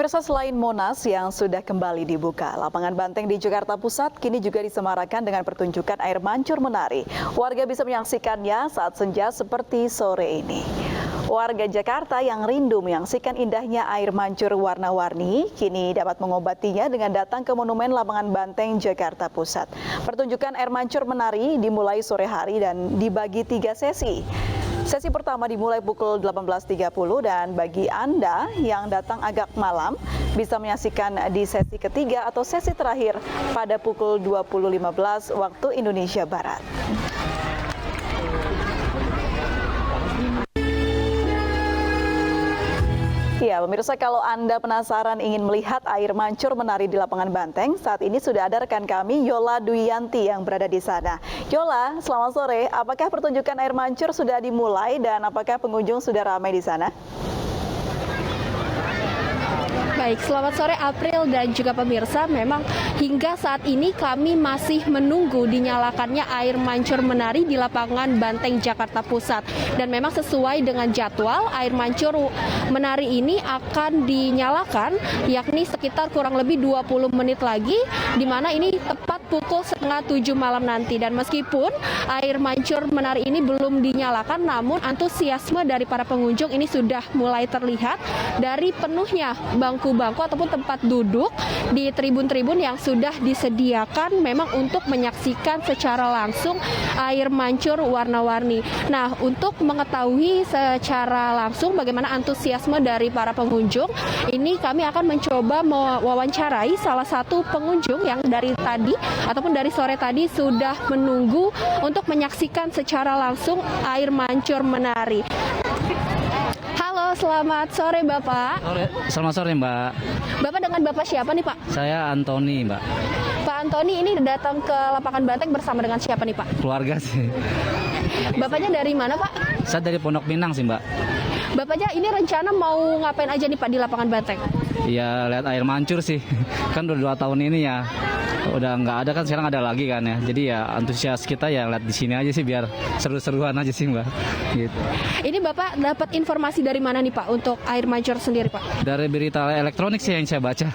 Pemirsa, selain Monas yang sudah kembali dibuka, lapangan banteng di Jakarta Pusat kini juga disemarakan dengan pertunjukan air mancur menari. Warga bisa menyaksikannya saat senja seperti sore ini. Warga Jakarta yang rindu menyaksikan indahnya air mancur warna-warni kini dapat mengobatinya dengan datang ke Monumen Lapangan Banteng Jakarta Pusat. Pertunjukan air mancur menari dimulai sore hari dan dibagi 3 sesi. Sesi pertama dimulai pukul 18.30 dan bagi Anda yang datang agak malam bisa menyaksikan di sesi ketiga atau sesi terakhir pada pukul 20.15 waktu Indonesia Barat. Ya, pemirsa, kalau Anda penasaran ingin melihat air mancur menari di lapangan banteng, saat ini sudah ada rekan kami Yola Duyanti yang berada di sana. Yola, selamat sore. Apakah pertunjukan air mancur sudah dimulai dan apakah pengunjung sudah ramai di sana? Baik, selamat sore April dan juga pemirsa. Memang hingga saat ini kami masih menunggu dinyalakannya air mancur menari di lapangan Banteng Jakarta Pusat. Dan memang sesuai dengan jadwal, air mancur menari ini akan dinyalakan yakni sekitar kurang lebih 20 menit lagi, di mana ini tepat pukul 6:30 malam nanti. Dan meskipun air mancur menari ini belum dinyalakan, namun antusiasme dari para pengunjung ini sudah mulai terlihat dari penuhnya bangku-bangku ataupun tempat duduk di tribun-tribun yang sudah disediakan memang untuk menyaksikan secara langsung air mancur warna-warni. Nah, untuk mengetahui secara langsung bagaimana antusiasme dari para pengunjung, ini kami akan mencoba mewawancarai salah satu pengunjung yang dari tadi ataupun dari sore tadi sudah menunggu untuk menyaksikan secara langsung air mancur menari. Halo, selamat sore Bapak. Selamat sore Mbak. Bapak dengan Bapak siapa nih Pak? Saya Antoni Mbak. Pak Antoni ini datang ke lapangan banteng bersama dengan siapa nih Pak? Keluarga sih. Bapaknya dari mana Pak? Saya dari Pondok Pinang sih Mbak. Bapaknya ini rencana mau ngapain aja nih Pak di lapangan banteng? Ya lihat air mancur sih. Kan udah 2 tahun ini ya. Udah nggak ada kan, sekarang ada lagi kan ya. Jadi ya antusias kita ya lihat di sini aja sih biar seru-seruan aja sih Mbak. Gitu. Ini Bapak dapat informasi dari mana nih Pak untuk air mancur sendiri Pak? Dari berita elektronik sih yang saya baca.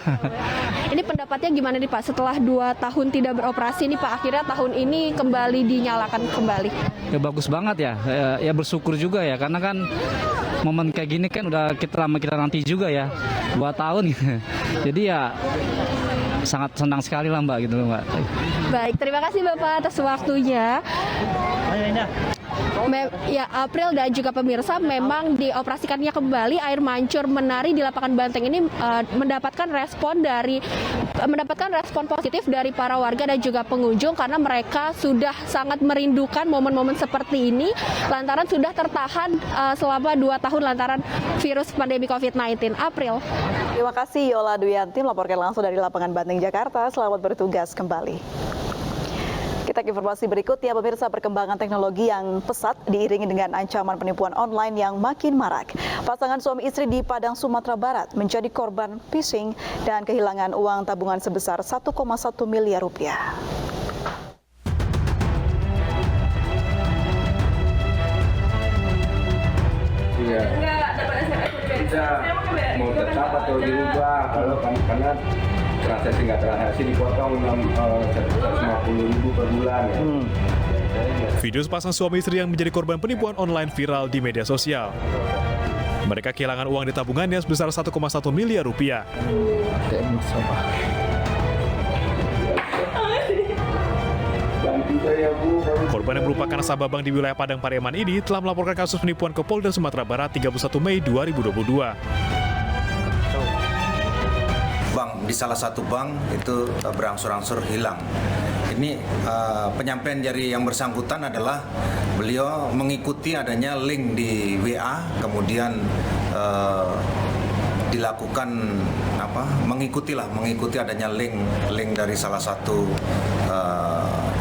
Ini pendapatnya gimana nih Pak setelah 2 tahun tidak beroperasi nih Pak, akhirnya tahun ini kembali dinyalakan kembali? Ya bagus banget ya. Ya bersyukur juga ya karena kan momen kayak gini kan udah lama kita nanti juga ya. 2 tahun. Jadi ya sangat senang sekali lah Mbak gitu Mbak. Baik, terima kasih Bapak atas waktunya. Ya, April dan juga pemirsa, memang dioperasikannya kembali air mancur menari di lapangan banteng ini mendapatkan respon positif dari para warga dan juga pengunjung karena mereka sudah sangat merindukan momen-momen seperti ini lantaran sudah tertahan selama 2 tahun lantaran virus pandemi COVID-19. April. Terima kasih Yola Duyanti melaporkan langsung dari lapangan Banteng Jakarta. Selamat bertugas kembali. Kita ke informasi berikutnya, pemirsa. Perkembangan teknologi yang pesat diiringi dengan ancaman penipuan online yang makin marak. Pasangan suami istri di Padang, Sumatera Barat menjadi korban phishing dan kehilangan uang tabungan sebesar 1,1 miliar rupiah. Iya. Kita mau tetap atau dirubah karena transaksi nggak transaksi dipotong 150.000 per bulan ya. Video sepasang suami istri yang menjadi korban penipuan online viral di media sosial. Mereka kehilangan uang di tabungannya sebesar 1,1 miliar rupiah. Korban yang merupakan nasabah bank di wilayah Padang Pariaman ini telah melaporkan kasus penipuan ke Polda Sumatera Barat 31 Mei 2022. Di salah satu bank itu berangsur-angsur hilang. Ini penyampaian dari yang bersangkutan adalah beliau mengikuti adanya link di WA, kemudian dilakukan mengikuti adanya link dari salah satu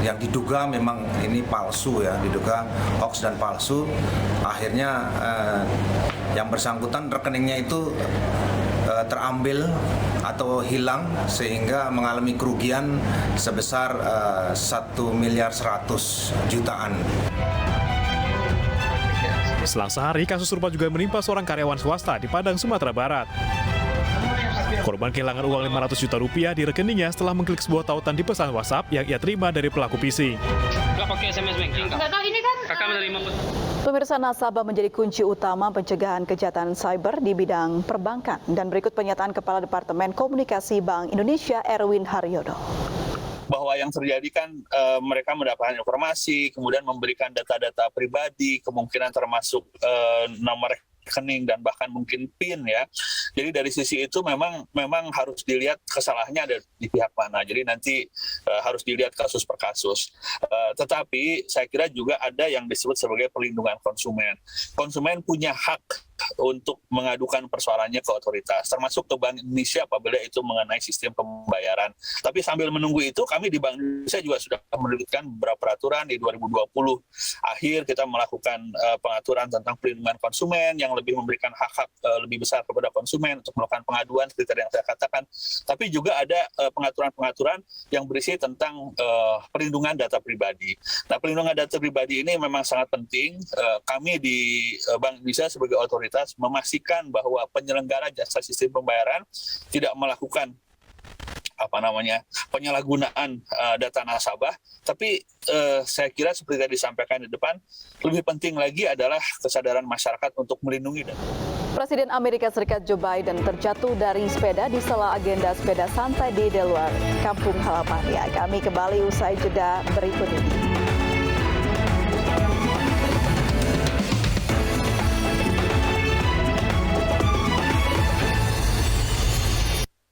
yang diduga memang ini palsu ya, diduga hoax dan palsu. Akhirnya yang bersangkutan rekeningnya itu terambil atau hilang sehingga mengalami kerugian sebesar 1,1 miliar jutaan. Selang sehari, kasus serupa juga menimpa seorang karyawan swasta di Padang, Sumatera Barat. Korban kehilangan uang 500 juta rupiah di rekeningnya setelah mengklik sebuah tautan di pesan WhatsApp yang ia terima dari pelaku phishing. Nggak pakai SMS banking, Kak? Nggak tahu, ini kan Kakak menerima Pemirsa, nasabah menjadi kunci utama pencegahan kejahatan cyber di bidang perbankan. Dan berikut pernyataan Kepala Departemen Komunikasi Bank Indonesia Erwin Haryodo. Bahwa yang terjadi kan mereka mendapatkan informasi, kemudian memberikan data-data pribadi, kemungkinan termasuk nomor rekening dan bahkan mungkin PIN ya. Jadi dari sisi itu memang harus dilihat kesalahannya ada di pihak mana. Jadi nanti harus dilihat kasus per kasus. Tetapi saya kira juga ada yang disebut sebagai perlindungan konsumen. Konsumen punya hak untuk mengadukan persoalannya ke otoritas, termasuk ke Bank Indonesia apabila itu mengenai sistem pembayaran. Tapi sambil menunggu itu, kami di Bank Indonesia juga sudah menerbitkan beberapa peraturan di 2020 akhir kita melakukan pengaturan tentang perlindungan konsumen yang lebih memberikan hak-hak lebih besar kepada konsumen untuk melakukan pengaduan seperti yang saya katakan. Tapi juga ada pengaturan-pengaturan yang berisi tentang perlindungan data pribadi. Nah, perlindungan data pribadi ini memang sangat penting. Kami di Bank Indonesia sebagai otoritas memastikan bahwa penyelenggara jasa sistem pembayaran tidak melakukan penyalahgunaan data nasabah. Tapi saya kira seperti tadi disampaikan di depan, lebih penting lagi adalah kesadaran masyarakat untuk melindungi data. Presiden Amerika Serikat Joe Biden terjatuh dari sepeda di sela agenda sepeda santai di Delaware, kampung halamannya. Kami kembali usai jeda berikut ini.